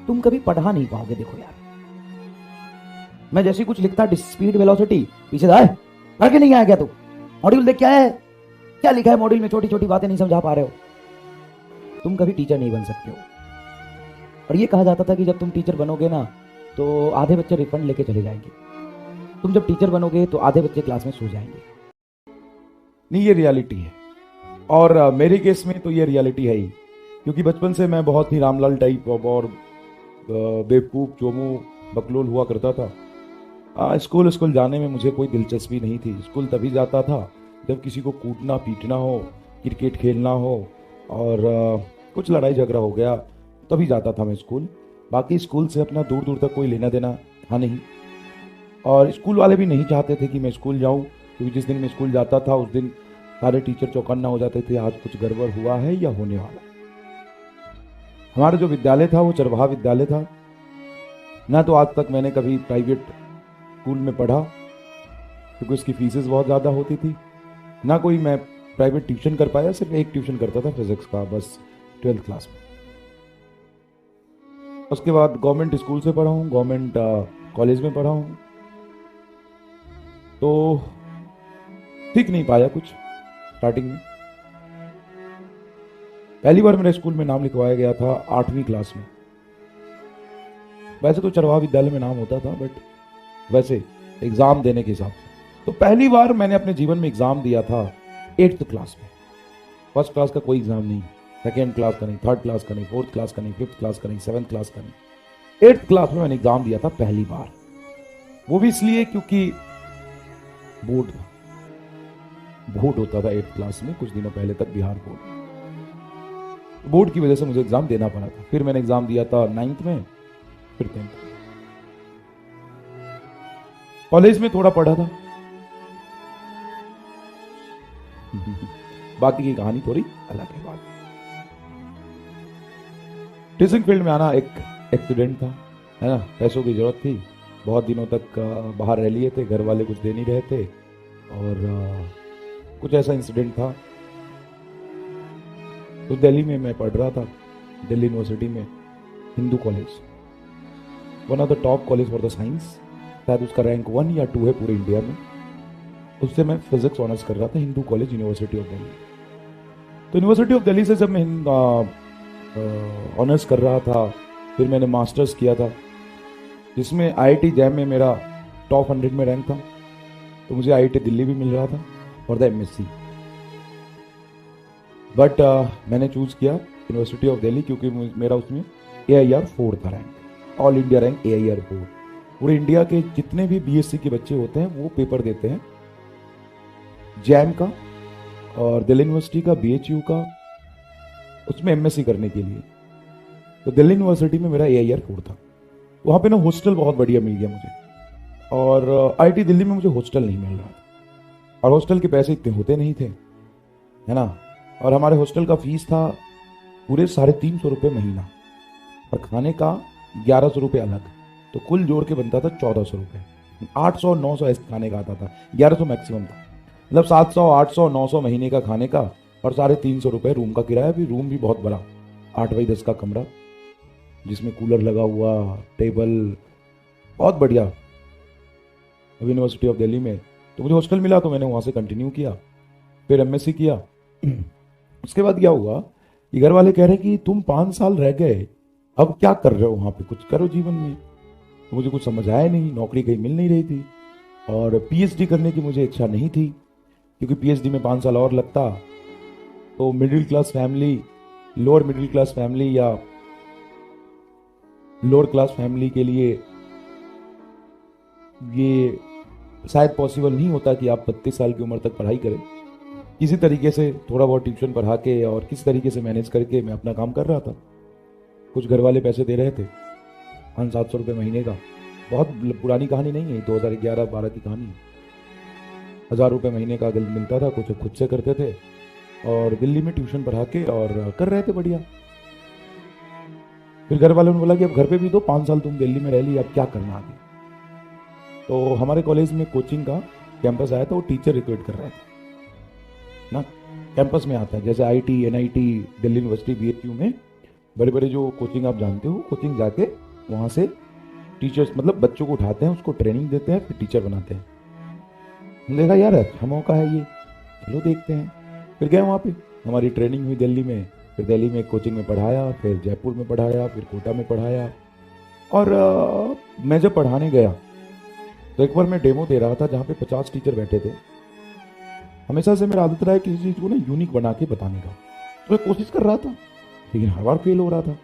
तुम कभी पढ़ा नहीं पाओगे। देखो यार, मैं जैसे कुछ लिखता स्पीड वेलोसिटी, पीछे आए पढ़ के नहीं आया क्या तू? मॉड्यूल देख क्या है, क्या लिखा है मॉड्यूल में, छोटी छोटी बातें नहीं समझा पा रहे हो। तुम कभी टीचर नहीं बन सकते हो। और ये कहा जाता था कि जब तुम टीचर बनोगे ना तो आधे बच्चे रिफंड लेके चले जाएंगे। तुम जब टीचर बनोगे तो आधे बच्चे क्लास में सो जाएंगे। नहीं, ये रियलिटी है। और मेरे केस में तो ये रियलिटी है ही, क्योंकि बचपन से मैं बहुत ही रामलाल टाइप और बेवकूफ़ चोमू बकलोल हुआ करता था। स्कूल जाने में मुझे कोई दिलचस्पी नहीं थी। स्कूल तभी जाता था जब किसी को कूटना पीटना हो, क्रिकेट खेलना हो और कुछ लड़ाई झगड़ा हो गया, तभी जाता था मैं स्कूल। बाकी स्कूल से अपना दूर दूर तक कोई लेना देना था नहीं। और स्कूल वाले भी नहीं चाहते थे कि मैं स्कूल जाऊं, क्योंकि जिस दिन मैं स्कूल जाता था उस दिन सारे टीचर चौकन्ना हो जाते थे, आज कुछ गड़बड़ हुआ है या होने वाला। हमारा जो विद्यालय था वो चरवाहा विद्यालय था। ना तो आज तक मैंने कभी प्राइवेट स्कूल में पढ़ा, क्योंकि उसकी फीसेस बहुत ज़्यादा होती थी। ना कोई मैं प्राइवेट ट्यूशन कर पाया, सिर्फ एक ट्यूशन करता था फिजिक्स का, बस 12th क्लास में। उसके बाद गवर्नमेंट स्कूल से पढ़ा हूँ, गवर्नमेंट कॉलेज में पढ़ा हूँ, तो सीख नहीं पाया कुछ स्टार्टिंग में। पहली बार मेरे स्कूल में नाम लिखवाया गया था 8वीं क्लास में। वैसे तो चरवाहा विद्यालय में नाम होता था, बट वैसे एग्जाम देने के हिसाब से तो पहली बार मैंने अपने जीवन में एग्जाम दिया था 8th क्लास में। फर्स्ट क्लास का कोई एग्जाम नहीं, सेकेंड क्लास का नहीं, थर्ड क्लास का नहीं, फोर्थ क्लास का नहीं, फिफ्थ क्लास का नहीं, 7th क्लास का नहीं, 8th क्लास में मैंने एग्जाम दिया था पहली बार। वो भी इसलिए क्योंकि बोर्ड था, बोर्ड होता था 8th क्लास में कुछ दिनों पहले तक, बिहार बोर्ड की वजह से मुझे एग्जाम देना पड़ा था। फिर मैंने एग्जाम दिया था 9th में, फिर 10th। कॉलेज में थोड़ा पढ़ा था बाकी की कहानी थोड़ी अलग है। बात टीचिंग फील्ड में आना एक एक्सीडेंट था, है ना। पैसों की जरूरत थी, बहुत दिनों तक बाहर रह लिए थे, घर वाले कुछ दे नहीं रहे थे, और कुछ ऐसा इंसिडेंट था। तो दिल्ली में मैं पढ़ रहा था, दिल्ली यूनिवर्सिटी में, Hindu college, one of the top college for the science, शायद उसका रैंक 1 या 2 है पूरे इंडिया में। उससे मैं फिजिक्स ऑनर्स कर रहा था, Hindu college, university of Delhi. तो यूनिवर्सिटी ऑफ दिल्ली से जब मैं ऑनर्स कर रहा था, फिर मैंने मास्टर्स किया था, जिसमें IIT जैम में मेरा टॉप 100 में रैंक था। तो मुझे IIT दिल्ली भी मिल रहा था फॉर द MSc, बट मैंने चूज किया यूनिवर्सिटी ऑफ दिल्ली, क्योंकि मेरा उसमें AIR 4 था rank, all India rank AIR 4। पूरे इंडिया के जितने भी BSc के बच्चे होते हैं वो पेपर देते हैं, जैम का और दिल्ली यूनिवर्सिटी का, BHU का, उसमें MSc करने के लिए। तो दिल्ली यूनिवर्सिटी में मेरा AIR 4 था। वहाँ पे ना हॉस्टल बहुत बढ़िया मिल गया मुझे, और IIT दिल्ली में मुझे हॉस्टल नहीं मिल रहा था, और हॉस्टल के पैसे इतने होते नहीं थे, है ना। और हमारे हॉस्टल का फीस था पूरे 350 रुपये महीना, और खाने का 1100 रुपये अलग, तो कुल जोड़ के बनता था 1400 रुपये। 800 900 ऐसे खाने का आता था, 1100 मैक्सिमम था, मतलब 700 800 900 महीने का खाने का, और 350 रुपये रूम का किराया भी। रूम भी बहुत बड़ा, 8x10 का कमरा, जिसमें कूलर लगा हुआ, टेबल, बहुत बढ़िया, यूनिवर्सिटी ऑफ दिल्ली में। तो मुझे हॉस्टल मिला, तो मैंने वहाँ से कंटिन्यू किया, फिर MSc किया। उसके बाद क्या हुआ कि घर वाले कह रहे कि तुम 5 साल रह गए, अब क्या कर रहे हो वहाँ पे, कुछ करो जीवन में। तो मुझे कुछ समझ आया नहीं, नौकरी कहीं मिल नहीं रही थी, और PhD करने की मुझे इच्छा नहीं थी, क्योंकि PhD में 5 साल और लगता। तो middle class family, lower middle class family या लोअर क्लास फैमिली के लिए ये शायद पॉसिबल नहीं होता कि आप 32 साल की उम्र तक पढ़ाई करें। किसी तरीके से थोड़ा बहुत ट्यूशन पढ़ा के और किसी तरीके से मैनेज करके मैं अपना काम कर रहा था। कुछ घर वाले पैसे दे रहे थे, 500-700 रुपये महीने का। बहुत पुरानी कहानी नहीं है, 2011-12 की कहानी है। 1000 रुपये महीने का अगर मिलता था, कुछ खुद से करते थे, और दिल्ली में ट्यूशन पढ़ा के और कर रहे थे बढ़िया। फिर घर वालों ने बोला कि अब घर पे भी दो, 5 साल तुम दिल्ली में रह ली, अब क्या करना आगे। तो हमारे कॉलेज में कोचिंग का कैंपस आया था, वो टीचर रिक्रूट कर रहे थे ना, कैंपस में आता है जैसे IIT NIT Delhi university BHU में बड़े बड़े जो कोचिंग आप जानते हो, कोचिंग जाके वहाँ से टीचर्स मतलब बच्चों को उठाते हैं, उसको ट्रेनिंग देते हैं, फिर टीचर बनाते हैं। हमने देखा यार अच्छा मौका है ये, चलो देखते हैं। फिर गए वहाँ पे, हमारी ट्रेनिंग हुई दिल्ली में, फिर दिल्ली में कोचिंग में पढ़ाया, फिर जयपुर में पढ़ाया, फिर कोटा में पढ़ाया। और मैं जब पढ़ाने गया तो एक बार मैं डेमो दे रहा था जहाँ पे 50 टीचर बैठे थे। हमेशा से मेरा आदत रहा है किसी चीज़ को ना यूनिक बना के बताने का, तो मैं कोशिश कर रहा था लेकिन हर बार फेल हो रहा था।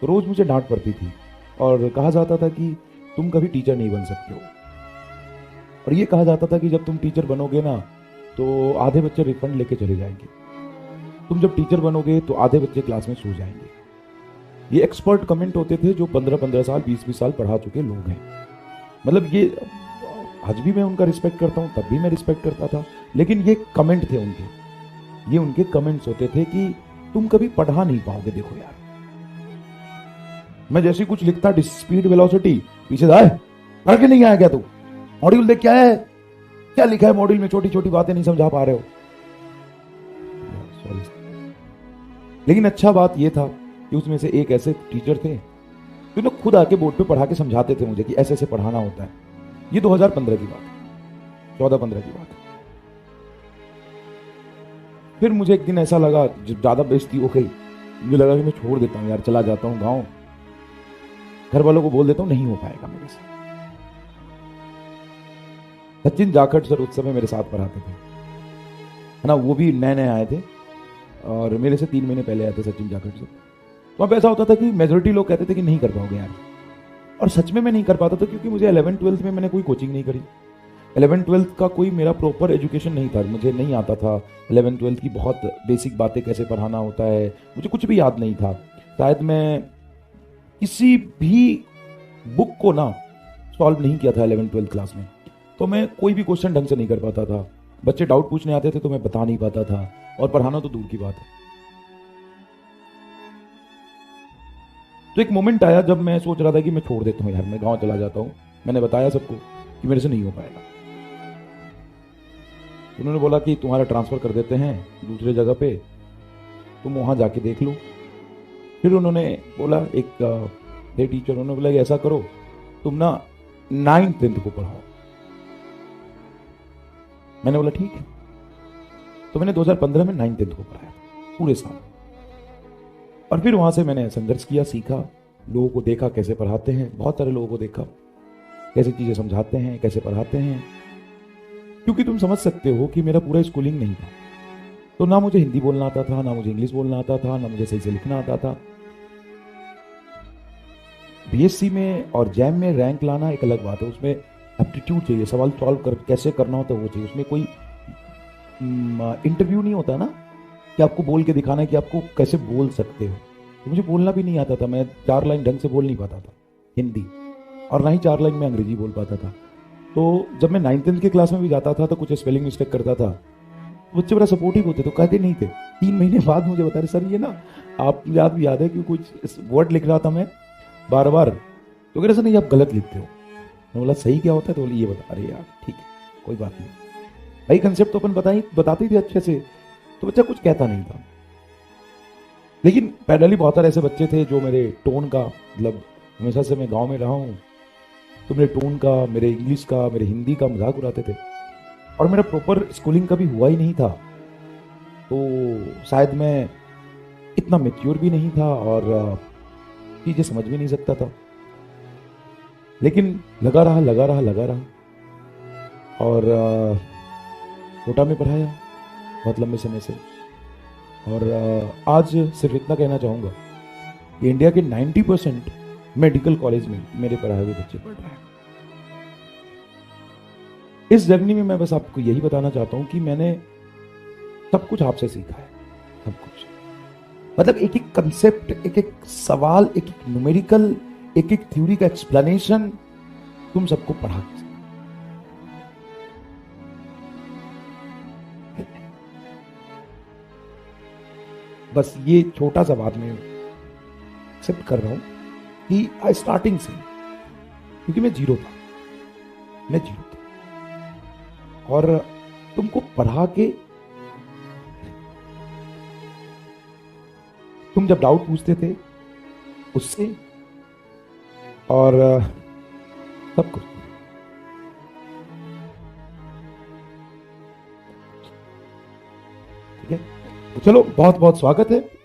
तो रोज़ मुझे डांट पड़ती थी और कहा जाता था कि तुम कभी टीचर नहीं बन सकते हो। और ये कहा जाता था कि जब तुम टीचर बनोगे ना तो आधे बच्चे रिफंड लेके चले जाएंगे, तुम जब टीचर बनोगे तो आधे बच्चे क्लास में सो जाएंगे। ये एक्सपर्ट कमेंट होते थे जो 15-15 साल 20-20 साल पढ़ा चुके लोग हैं। मतलब ये आज भी मैं उनका रिस्पेक्ट करता हूँ, तब भी मैं रिस्पेक्ट करता था, लेकिन ये कमेंट थे उनके, ये उनके कमेंट्स होते थे कि तुम कभी पढ़ा नहीं पाओगे। देखो यार, मैं जैसे कुछ लिखता स्पीड वेलोसिटी, पीछे जाए पढ़ के नहीं आया क्या तू, मॉड्यूल देख क्या है, क्या लिखा है मॉड्यूल में, छोटी छोटी बातें नहीं समझा पा रहे हो। सॉरी। लेकिन अच्छा बात यह था कि उसमें से एक ऐसे टीचर थे जो लोग खुद आके बोर्ड पे पढ़ा के समझाते थे मुझे कि ऐसे ऐसे पढ़ाना होता है। ये 2015 की बात है, 14-15 की बात है। फिर मुझे एक दिन ऐसा लगा, जब ज्यादा बेइज्जती हो गई, मुझे लगा कि मैं छोड़ देता हूँ यार, चला जाता हूँ गाँव, घर वालों को बोल देता हूँ नहीं हो पाएगा मेरे से। सचिन जाखड़ सर उस समय मेरे साथ पढ़ाते थे, है ना, वो भी नए नए आए थे और मेरे से 3 महीने पहले आए थे सचिन जाखड़ सर। तो अब ऐसा होता था कि मेजोरिटी लोग कहते थे कि नहीं कर पाओगे यार, और सच में मैं नहीं कर पाता था क्योंकि मुझे 11th-12th में मैंने कोई कोचिंग नहीं करी। 11th-12th का कोई मेरा प्रॉपर एजुकेशन नहीं था, मुझे नहीं आता था 11th-12th की बहुत बेसिक बातें कैसे पढ़ाना होता है, मुझे कुछ भी याद नहीं था। शायद मैं किसी भी बुक को ना सॉल्व नहीं किया था 11th-12th क्लास में, तो मैं कोई भी क्वेश्चन ढंग से नहीं कर पाता था। बच्चे डाउट पूछने आते थे तो मैं बता नहीं पाता था, और पढ़ाना तो दूर की बात है। तो एक मोमेंट आया जब मैं सोच रहा था कि मैं छोड़ देता हूँ यार, मैं गांव चला जाता हूँ। मैंने बताया सबको कि मेरे से नहीं हो पाएगा। उन्होंने बोला कि तुम्हारा ट्रांसफर कर देते हैं दूसरे जगह पे, तुम वहां जाके देख लो। फिर उन्होंने बोला, एक थे टीचर, उन्होंने बोला कि ऐसा करो तुम ना 9th-10th को पढ़ाओ। मैंने बोला ठीक है। तो मैंने 2015 में 9th-10th को पढ़ाया पूरे साल, और फिर वहां से मैंने संघर्ष किया, सीखा, लोगों को देखा कैसे पढ़ाते हैं, बहुत सारे लोगों को देखा कैसे चीजें समझाते हैं, कैसे पढ़ाते हैं। क्योंकि तुम समझ सकते हो कि मेरा पूरा स्कूलिंग नहीं था, तो ना मुझे हिंदी बोलना आता था, ना मुझे इंग्लिश बोलना आता था, ना मुझे सही से लिखना आता था। बीएससी में और जैम में रैंक लाना एक अलग बात है, उसमें एप्टीट्यूड चाहिए, सवाल सॉल्व कर कैसे करना होता है वो चाहिए। उसमें कोई इंटरव्यू नहीं होता ना कि आपको बोल के दिखाना है कि आपको कैसे बोल सकते हो। तो मुझे बोलना भी नहीं आता था, मैं 4 लाइन ढंग से बोल नहीं पाता था हिंदी, और ना ही 4 लाइन में अंग्रेजी बोल पाता था। तो जब मैं 9th-10th की क्लास में भी जाता था तो कुछ स्पेलिंग मिस्टेक करता था, बच्चे बड़ा सपोर्टिव होते, तो कहते नहीं थे। 3 महीने बाद मुझे बता रहे, सर ये ना आप याद है कि कुछ वर्ड लिख रहा था मैं बार बार, तो कह रहे सर नहीं आप गलत लिखते हो। मैं बोला सही क्या होता है, तो बोले ये बता रहे यार, ठीक है कोई बात नहीं भाई, कंसेप्ट तो अपन बताते ही थे अच्छे से, तो बच्चा कुछ कहता नहीं था। लेकिन पैरेलली बहुत सारे ऐसे बच्चे थे जो मेरे टोन का, मतलब हमेशा से मैं गांव में रहा हूँ तो मेरे टोन का, मेरे इंग्लिश का, मेरे हिंदी का मजाक उड़ाते थे, और मेरा प्रॉपर स्कूलिंग कभी हुआ ही नहीं था, तो शायद मैं इतना मैच्योर भी नहीं था और चीजें समझ भी नहीं सकता था। लेकिन लगा रहा और कोटा में पढ़ाया बहुत लंबे समय से। और आज सिर्फ इतना कहना चाहूँगा कि इंडिया के 90% मेडिकल कॉलेज में मेरे पढ़ाए हुए बच्चे पढ़ रहे हैं। इस जर्नी में मैं बस आपको यही बताना चाहता हूँ कि मैंने सब कुछ आपसे सीखा है, सब कुछ, मतलब एक एक कंसेप्ट, एक एक सवाल, एक एक न्यूमेरिकल, एक एक थ्योरी का एक्सप्लेनेशन तुम सबको पढ़ा। बस ये छोटा सा बात मैं एक्सेप्ट कर रहा हूं कि स्टार्टिंग से, क्योंकि मैं जीरो था, और तुमको पढ़ा के, तुम जब डाउट पूछते थे उससे और सब कुछ। ठीक है, तो चलो बहुत बहुत स्वागत है।